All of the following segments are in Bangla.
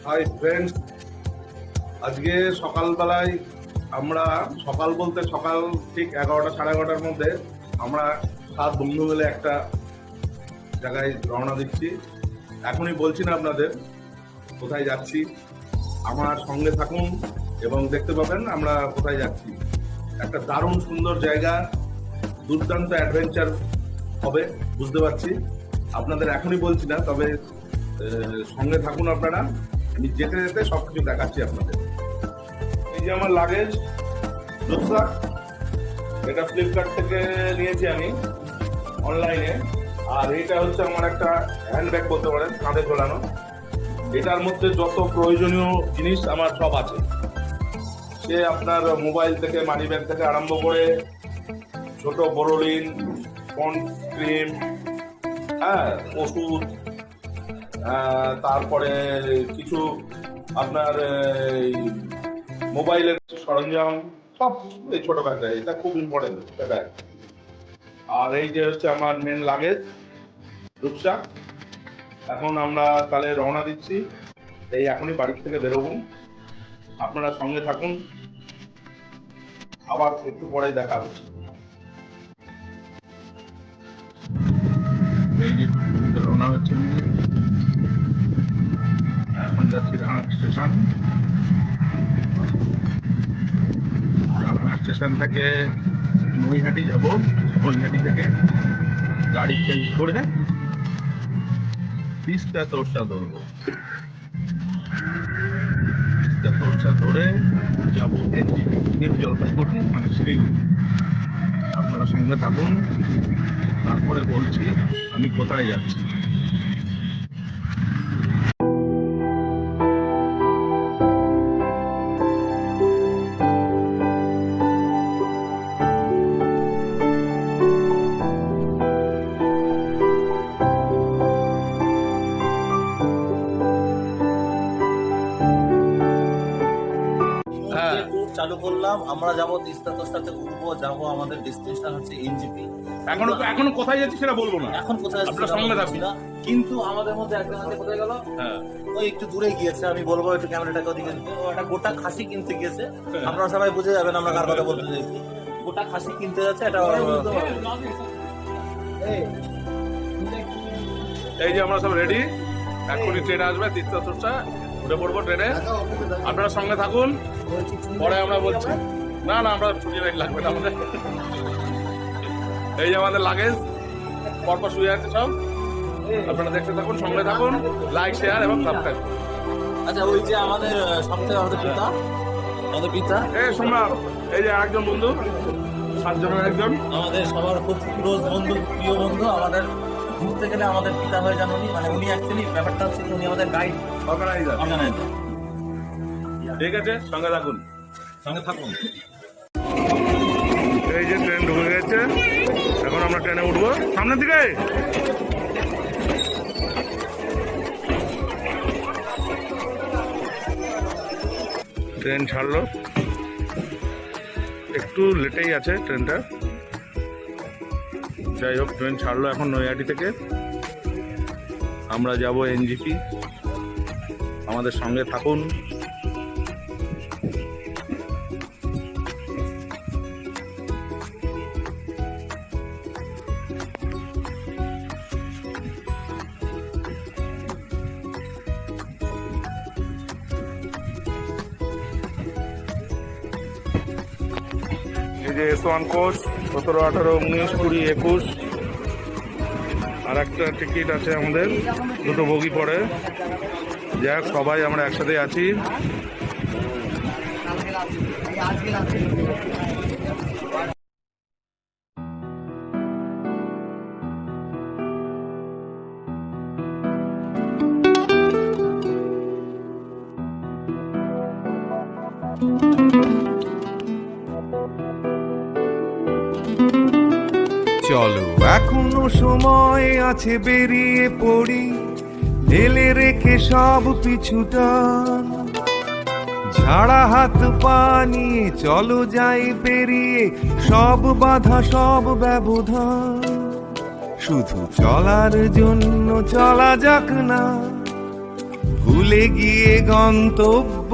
হাই ফ্রেন্ডস, আজকে সকালবেলায় আমরা সকাল বলতে সকাল ঠিক 11টা সাড়ে 11টার মধ্যে আমরা 7 বন্ধু মিলে একটা জায়গায় রওনা দিচ্ছি। এখনই বলছি না আপনাদের কোথায় যাচ্ছি, আমার সঙ্গে থাকুন এবং দেখতে পাবেন আমরা কোথায় যাচ্ছি। একটা দারুণ সুন্দর জায়গা, দুর্দান্ত অ্যাডভেঞ্চার হবে বুঝতে পারছি। আপনাদের এখনই বলছি না, তবে সঙ্গে থাকুন আপনারা। আমি যেতে যেতে সবকিছু দেখাচ্ছি আপনাদের। এই যে আমার লাগেজ, রুকসাক, এটা ফ্লিপকার্ট থেকে নিয়েছি আমি অনলাইনে। আর এটা হচ্ছে আমার একটা হ্যান্ডব্যাগ বলতে পারেন, কাঁধে ঝোলানো। এটার মধ্যে যত প্রয়োজনীয় জিনিস আমার সব আছে। সে আপনার মোবাইল থেকে, মানি ব্যাগ থেকে আরম্ভ করে ছোট বোরোলিন, পন্ড ক্রিম, হ্যাঁ, ওষুধ, তারপরে কিছু আপনার মোবাইলের সরঞ্জাম, সব এই ছোট ব্যাগটা। এটা খুব ইম্পর্টেন্ট ব্যাগ। আর এই যে হচ্ছে আমার মেন লাগেজ, রুকসাক। এখন আমরা তাহলে রওনা দিচ্ছি। এই এখনই বাড়ি থেকে বেরোবো, আপনারা সঙ্গে থাকুন, আবার একটু পরে দেখা হচ্ছে। এই যে রওনা হচ্ছে, এখন যাচ্ছি রানাঘাট স্টেশন। রানাঘাট স্টেশন থেকে নৈহাটি যাব। নৈহাটি থেকে গাড়ি চেঞ্জ করে তিস্তা তোরসা ধরবো। তিস্তা তোরসা ধরে যাবো নিউ জলপাইগুড়ি, মানে শিলিগুড়ি। আপনারা সঙ্গে থাকুন, তারপরে বলছি আমি কোথায় যাচ্ছি। চালু করলাম, আমরা যাবো তিস্তা তোস্তাতে ঘুরবো, যাবো আমাদের ডেস্টিনেশন হচ্ছে এনজিপি। এখনো কোথায় যাচ্ছি সেটা বলবো না, এখন কোথায় আপনারা সঙ্গে থাকুন। না, কিন্তু আমাদের মধ্যে একজন আছে, কোথায় গেল? ওই একটু দূরে গিয়েছে, আমি বলবো একটু ক্যামেরাটাকে ওদিকে দিতে। ও একটা গোটা খাসি কিনতে গিয়েছে। আপনারা সবাই বুঝে যাবেন আমরা কার কথা বলতে চাইছি। গোটা খাসি কিনতে যাচ্ছে, এটা এই যে আমরা সব রেডি, এখনই ট্রেন আসবে তিস্তা তোরসা, উঠে পড়বো ট্রেনে। আপনারা সঙ্গে থাকুন, পরে আমরা বলছি। না না, আমরা ছুটি লাগবে না আমাদের। এই যে আমাদের লাগেজ পরপর শুয়ে আছে সব, আপনারা দেখতে থাকুন, সঙ্গে থাকুন, লাইক, শেয়ার এবং সাবস্ক্রাইব। আচ্ছা, ওই যে আমাদের সবথেকে আমাদের পিতা সোমনাথ, এই যে আরেকজন বন্ধু, 7 জনের একজন, আমাদের সবার খুব ক্লোজ বন্ধু, প্রিয় বন্ধু। আমাদের ঘুরতে গেলে আমাদের পিতা হয়ে যান উনি, মানে উনি অ্যাকচুয়ালি ব্যাপারটা হচ্ছে উনি আমাদের গাইড, অর্গানাইজার। ঠিক আছে, সঙ্গে থাকুন। এই যে ট্রেন ঢুকে গেছে, এখন আমরা ট্রেনে উঠবো সামনের দিকে। ট্রেন ছাড়লো, একটু লেটেই আছে ট্রেনটা। যাই হোক, ট্রেন ছাড়লো এখন নৈহাটি থেকে। আমরা যাব এনজিপি, আমাদের সঙ্গে থাকুন। এই যে S1 কোচ, 17, 18, 19, 20, 21। আর একটা টিকিট আছে আমাদের, 2টো বগি পড়ে। যাক, সবাই আমরা একসাথে আছি। চলো এখনো সময় আছে, বেরিয়ে পড়ি, ঢেলে রেখে সব পিছুটা। ঝাড়া হাত পা নিয়ে চলো যাই পেরিয়ে সব বাধা, সব ব্যবধান। শুধু চলার জন্য চলা যাক না, ভুলে গিয়ে গন্তব্য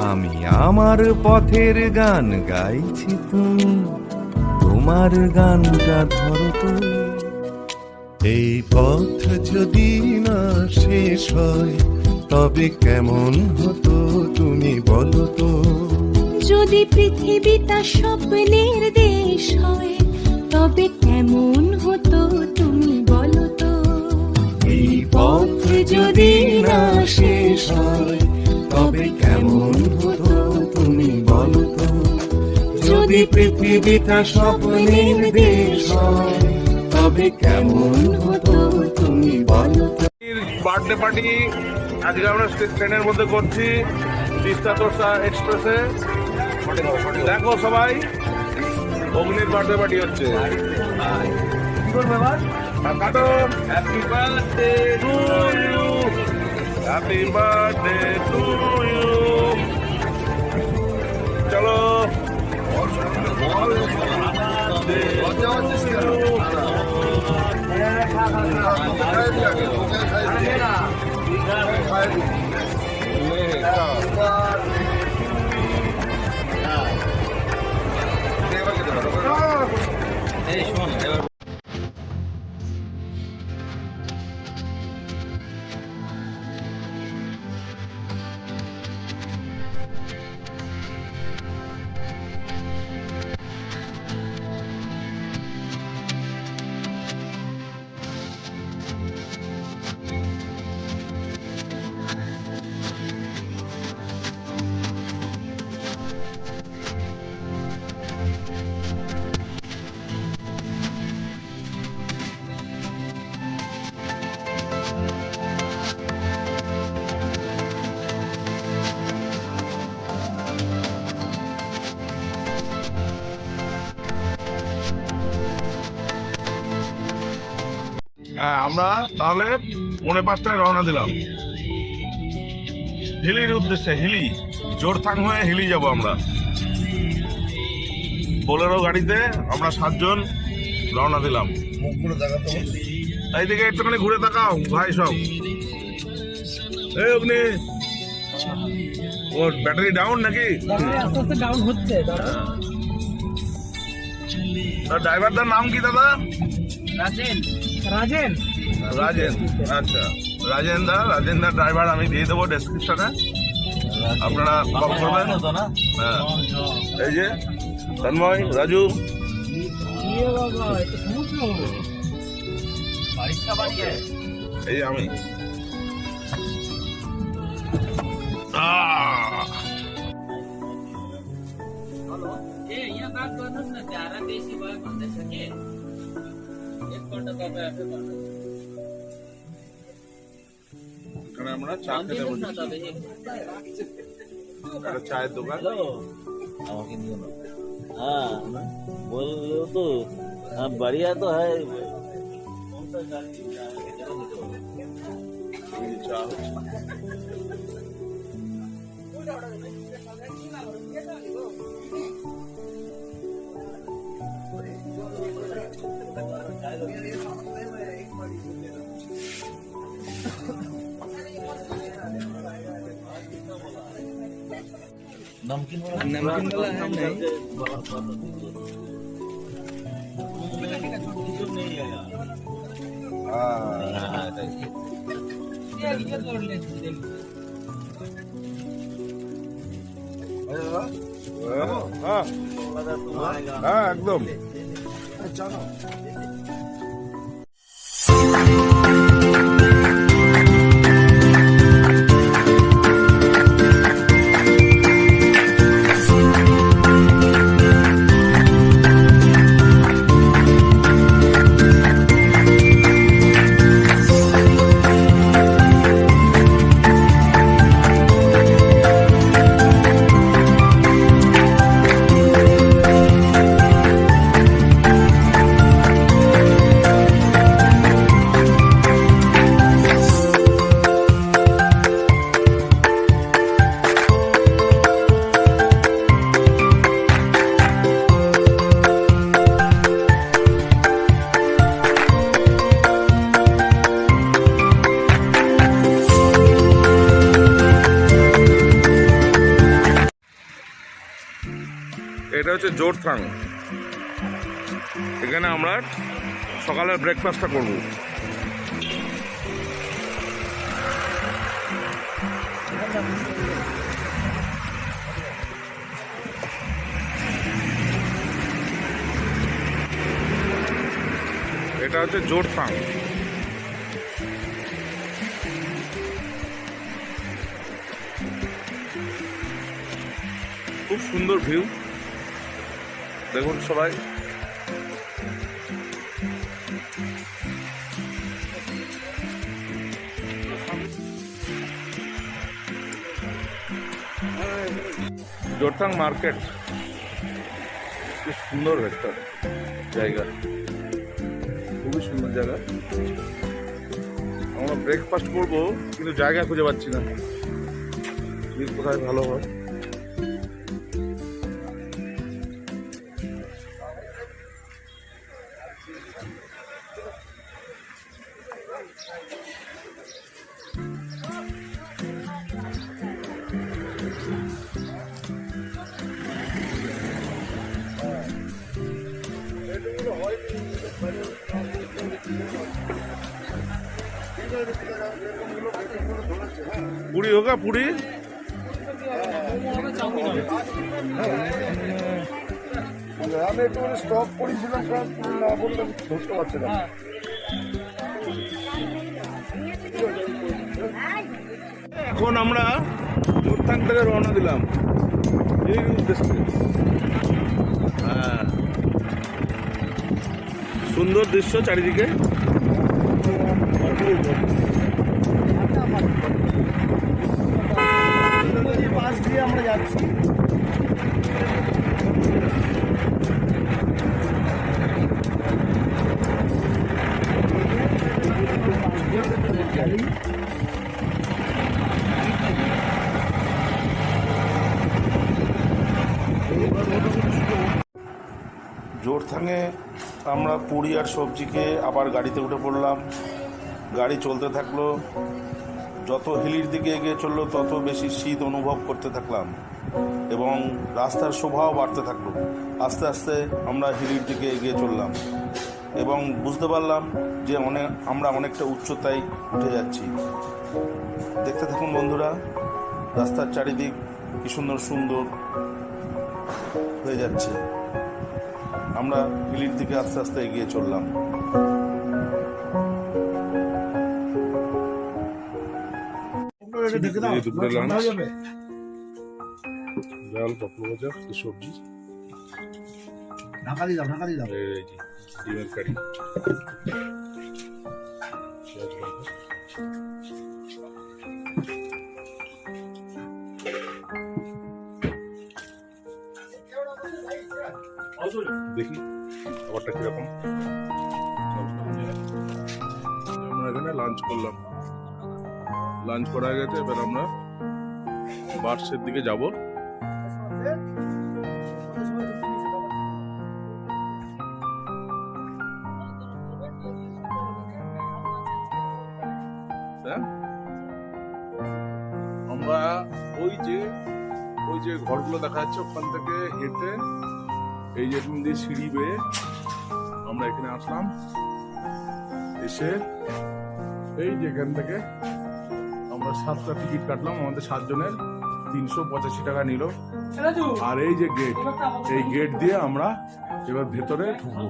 আমি আমার পথের গান গাইছি, তুমি তোমার গানটা ধরো তো। এই পথ যদি না শেষ হয় তবে কেমন হতো তুমি বলো তো। যদি পৃথিবীটা স্বপ্নের দেশ হয় তবে কেমন হতো তুমি বলো তো। এই পথ যদি না শেষ হয় তবে কেমন হতো তুমি বলো তো। যদি পৃথিবীটা স্বপ্নের দেশ হয় তবে কেমন হতো তুমি বলো তো। বার্থডে পার্টি আজকে আমরা ট্রেনের মধ্যে করছি, তিস্তা তোরসা এক্সপ্রেসে। দেখো সবাই, অগ্নির বার্থডে পার্টি হচ্ছে। কাটো, happy birthday to you, happy birthday to you. চলো এই শোন এবার হ্যাঁ, আমরা তাহলে 4:45টায় রওনা দিলাম হিলির উদ্দেশ্যে। হিলি জোরথাং হয়ে হিলি যাব আমরা। বোলেরো গাড়িতে আমরা 7 জন রওনা দিলাম। এইদিকে একটুখানি ঘুরে তাকাও ভাই সব। এই অগ্নি, ওর ব্যাটারি ডাউন নাকি? আস্তে আস্তে ডাউন হচ্ছে। তার ড্রাইভারটার নাম কি দাদা? রাজেন রাজেন। আচ্ছা, রাজেন দা ড্রাইভার আমি দিয়ে দেবো ডেসক্রিপশনে, আপনারা কল করবেন। তো না হ্যাঁ, এই যে তন্ময়, রাজু। বাবা এটা সমুদ্র বারিশটা বানিয়ে এই যে আমি। আহ! ए यहाँ बात गर्नुहोस् न, झारा बेसी भयो भन्दैछ कि एकपल्ट तपाईँ आफै भन्नुहोस् এখানে আমরা চা খেতে भनिदिनुहोस् न বসেছি। तपाईँ একটা চায়ের দোকান। হ্যালো আমাকে নিয়ে নাও। হ্যাঁ बोल रहे हो तो हाँ बढ़िया तो है। कौन सा गाड़ी এই চা হচ্ছে। नमकीन वाला है नहीं नहीं है यार। हाँ হ্যাঁ হ্যাঁ একদম। এটা হচ্ছে জোরথাং। এখানে আমরা সকালের ব্রেকফাস্টটা করব। এটা হচ্ছে জোরথাং। খুব সুন্দর ভিউ, দেখুন সবাই। জোরথাং মার্কেট কি সুন্দর একটা জায়গা, খুবই সুন্দর জায়গা। আমরা ব্রেকফাস্ট করবো কিন্তু জায়গা খুঁজে পাচ্ছি না, কোথায় ভালো হয়। পুরি হোগা পুরি, আমি একটু স্টক করেছিলাম, না বললে ধরতে পারছিলাম। এখন আমরা জোরথাং থেকে রওনা দিলাম এই উদ্দেশ্যে। হ্যাঁ, সুন্দর দৃশ্য চারিদিকে। পাশ দিয়ে আমরা যাচ্ছি। জোরথাংয়ে আমরা পুরি আর সবজিকে আবার গাড়িতে উঠে পড়লাম। গাড়ি চলতে থাকলো, যত হিলির দিকে এগিয়ে চললো তত বেশি শীত অনুভব করতে থাকলাম এবং রাস্তার শোভাও বাড়তে থাকলো। আস্তে আস্তে আমরা হিলির দিকে এগিয়ে চললাম এবং বুঝতে পারলাম যে আমরা অনেকটা উচ্চতায় উঠে যাচ্ছি। দেখতে থাকুন বন্ধুরা, রাস্তার চারিদিক কি সুন্দর সুন্দর হয়ে যাচ্ছে। আমরা হিলির দিকে আস্তে আস্তে এগিয়ে চললাম। দুপুরে লাঞ্চ, ডাল, পাপড় ভাজা, সবজি, ঢাকা দিয়ে দাও, ঢাকা দিয়ে দাও। এই যে ডিমের কারি, দেখি খাবারটা কিরকম। আমরা এখানে লাঞ্চ করলাম, লাঞ্চ করা হয়ে গেছে। এবার আমরা বার্সের দিকে যাব। আমরা ওই যে ঘরগুলো দেখা যাচ্ছে ওখান থেকে হেঁটে এই যে দিয়ে সিঁড়ি বেয়ে আমরা এখানে আসলাম। এসে এই যে এখান থেকে আমরা 7টা টিকিট কাটলাম, আমাদের 7 জনের 385 টাকা নিল। আর এই যে গেট, এই গেট দিয়ে আমরা এবার ভেতরে ঢুকবো।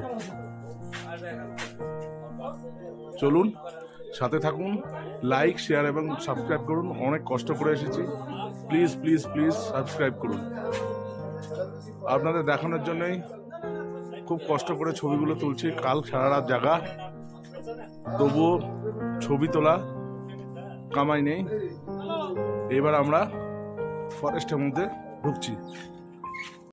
চলুন সাথে থাকুন, লাইক, শেয়ার এবং সাবস্ক্রাইব করুন। অনেক কষ্ট করে এসেছি, প্লিজ প্লিজ প্লিজ সাবস্ক্রাইব করুন। আপনাদের দেখানোর জন্যই খুব কষ্ট করে ছবিগুলো তুলছি। কাল সারা রাত জাগা, তবুও ছবি তোলা কামাই নেই। এবার আমরা ফরেস্টের মধ্যে ঢুকছি।